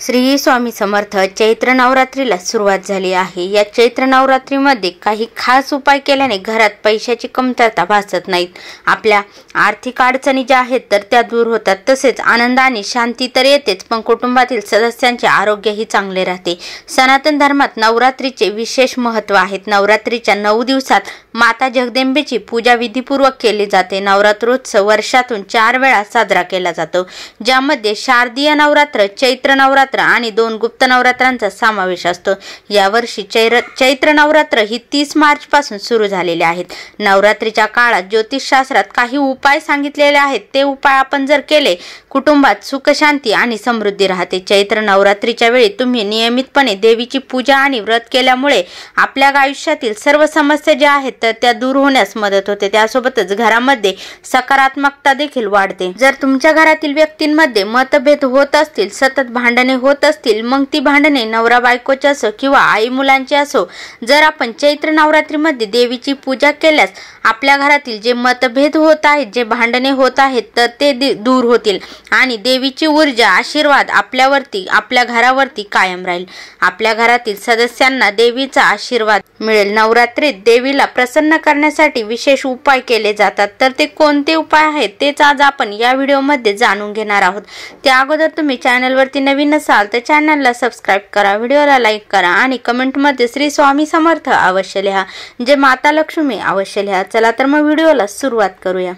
श्री स्वामी समर्थ। चैत्र नवरात्रीला सुरुवात झाली आहे। या चैत्र नवरात्रीमध्ये काही खास उपाय केल्याने घरात पैशाची कमतरता भासत नाहीत। आपल्या आर्थिक अडचणी ज्या आहेत तर त्या दूर होतात, तसेच आनंद आणि शांती तर येतेच, पण कुटुंबातील सदस्यांचे आरोग्यही चांगले राहते। सनातन धर्मात नवरात्रीचे विशेष महत्त्व आहे। नवरात्रीच्या 9 दिवसात माता जगदंबेची पूजा विधीपूर्वक केली जाते। नवरात्रोत्सव वर्षातून 4 वेळा साजरा केला जातो, ज्यामध्ये शारदीय नवरात्र, चैत्र नवरात्र आणि 2 गुप्त नवरात्रांचा समावेश असतो। यावर्षी चैत्र नवरात्र ही 30 मार्च पासून सुरू झालेले आहेत। नवरात्रीच्या काळात ज्योतिषशास्त्रात काही उपाय सांगितलेले आहेत। ते उपाय आपण जर केले, कुटुंबात सुख, शांती आणि समृद्धी राहते। चैत्र नवरात्रीच्या वेळी तुम्ही नियमितपणे देवीची पूजा आणि व्रत केल्यामुळे आपल्या आयुष्यातील सर्व समस्या ज्या आहेत तर त्या दूर होण्यास मदत होते। त्यासोबतच घरामध्ये सकारात्मकता देखील वाढते। जर तुमच्या घरातील व्यक्तींमध्ये मतभेद होत असतील, सतत भांडणे होत असतील, मग ती भांडणे नवरा बायकोची असो किंवा आई मुलांची असो, जर आपण चैत्र नवरात्रीमध्ये देवीची पूजा केल्यास आपल्या घरातील जे मतभेद होत आहेत, जे भांडणे होत आहेत तर ते दूर होतील आणि देवीची ऊर्जा, आशीर्वाद आपल्यावरती, आपल्या घरावरती कायम राहील। आपल्या घरातील सदस्यांना देवीचा आशीर्वाद मिळेल। नवरात्रीत देवीला प्रसन्न करण्यासाठी विशेष उपाय केले जातात, तर ते कोणते उपाय आहेत तेच आज आपण या व्हिडिओमध्ये जाणून घेणार आहोत। त्या अगोदर तुम्ही चॅनलवरती नवीन असाल तर चॅनलला सबस्क्राइब करा, व्हिडिओला लाईक करा आणि कमेंटमध्ये श्री स्वामी समर्थ अवश्य लिहा, जय माता लक्ष्मी अवश्य लिहा। चला तर मग व्हिडिओला सुरुवात करूया।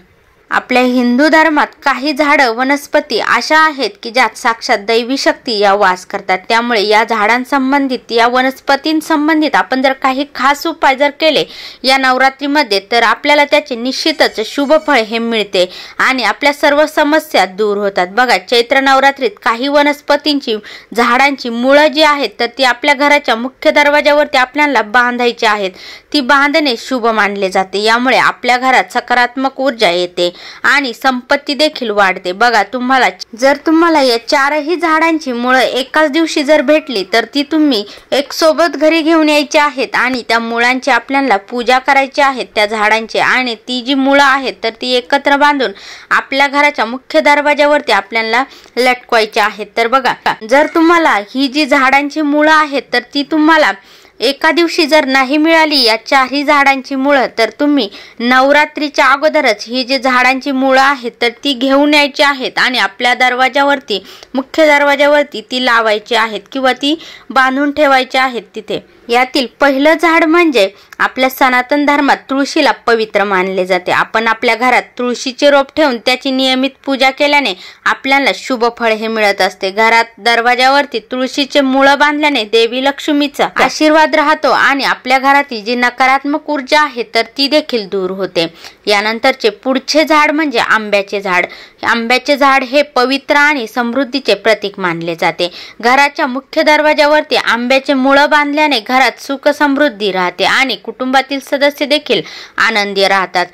आपल्या हिंदू धर्मात काही झाडं, वनस्पती अशा आहेत की ज्यात साक्षात दैवी शक्ती या वास करतात। त्यामुळे या झाडांसंबंधित, या वनस्पतींसंबंधित आपण जर काही खास उपाय जर केले या नवरात्रीमध्ये तर आपल्याला त्याचे निश्चितच शुभ फळ हे मिळते आणि आपल्या सर्व समस्या दूर होतात। बघा, चैत्र नवरात्रीत काही वनस्पतींची, झाडांची मुळं जी आहेत तर ती आपल्या घराच्या मुख्य दरवाजावरती आपल्याला बांधायची आहेत। ती बांधणे शुभ मानले जाते। यामुळे आपल्या घरात सकारात्मक ऊर्जा येते आणि संपत्ती देखील वाढते। बघा, तुम्हाला या 4ही झाडांची मुळं एकाच दिवशी जर भेटली तर ती तुम्ही एक सोबत घरी घेऊन यायची आहेत आणि त्या मुळांची आपल्याला पूजा करायची आहे, त्या झाडांची, आणि ती जी मुळं आहेत तर ती एकत्र बांधून आपल्या घराच्या मुख्य दरवाजावरती आपल्याला लटकवायची आहेत। तर बघा, जर तुम्हाला ही जी झाडांची मुळं आहेत तर ती तुम्हाला एका दिवशी जर नाही मिळाली या 4ही झाडांची मुळं, तर तुम्ही नवरात्रीच्या अगोदरच ही जी झाडांची मुळं आहेत तर ती घेऊन यायची आहेत आणि आपल्या दरवाजावरती, मुख्य दरवाजावरती ती लावायची आहेत किंवा ती बांधून ठेवायची आहेत तिथे। यातील पहिलं झाड म्हणजे आपल्या सनातन धर्मात तुळशीला पवित्र मानले जाते। आपण आपल्या घरात तुळशीचे रोप ठेवून त्याची नियमित पूजा केल्याने आपल्याला शुभ फळ हे मिळत असते। घरात दरवाजावरती तुळशीचे मुळं बांधल्याने देवी लक्ष्मीचा आशीर्वाद राहतो आणि आपल्या घरातील जी नकारात्मक ऊर्जा आहे तर ती देखील दूर होते। यानंतरचे पुढचे झाड म्हणजे आंब्याचे झाड। आंब्याचे झाड हे पवित्र आणि समृद्धीचे प्रतीक मानले जाते। घराच्या मुख्य दरवाजावरती आंब्याचे मुळं बांधल्याने घरात सुख, समृद्धी राहते आणि कुटुंबातील सदस्य देखील आनंदी राहतात।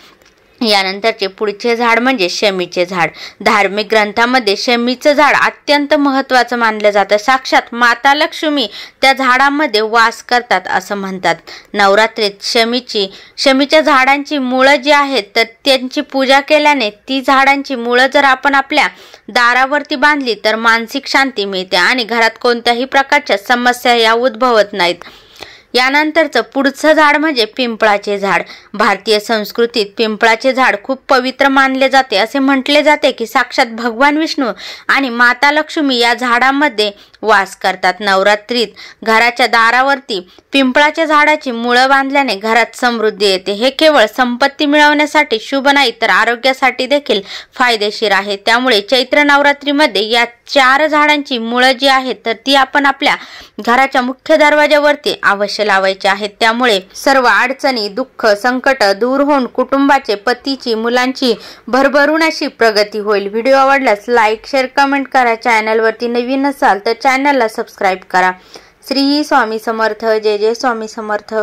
यानंतरचे पुढचे झाड म्हणजे शमीचे झाड। धार्मिक ग्रंथामध्ये शमीचं झाड अत्यंत महत्त्वाचं मानलं जातं। साक्षात माता लक्ष्मी त्या झाडामध्ये वास करतात असं म्हणतात। नवरात्रीत शमीच्या झाडांची मुळं जी आहेत तर त्यांची पूजा केल्याने, ती झाडांची मुळं जर आपण आपल्या दारावरती बांधली तर मानसिक शांती मिळते आणि घरात कोणत्याही प्रकारच्या समस्या या उद्भवत नाहीत। यानंतरचं पुढचं झाड म्हणजे पिंपळाचे झाड। भारतीय संस्कृतीत पिंपळाचे झाड खूप पवित्र मानले जाते। असे म्हटले जाते की साक्षात भगवान विष्णू आणि माता लक्ष्मी या झाडामध्ये वास करतात। नवरात्रीत घराच्या दारावरती पिंपळाच्या झाडाची मुळं बांधल्याने घरात समृद्धी येते। हे केवळ संपत्ती मिळवण्यासाठी शुभ नाही तर आरोग्यासाठी देखील फायदेशीर आहे। त्यामुळे चैत्र नवरात्रीमध्ये या 4 झाडांची मुळं जी आहेत तर ती आपण आपल्या घराच्या मुख्य दरवाजावरती अवश्य लावायची आहेत। त्यामुळे सर्व अडचणी, दुःख, संकट दूर होऊन कुटुंबाचे, पतीची, मुलांची भरभरून अशी प्रगती होईल। व्हिडिओ आवडल्यास लाईक, शेअर, कमेंट करा। चॅनलवरती नवीन असाल तर चॅनलला सबस्क्राइब करा। श्री स्वामी समर्थ। जय जय स्वामी समर्थ।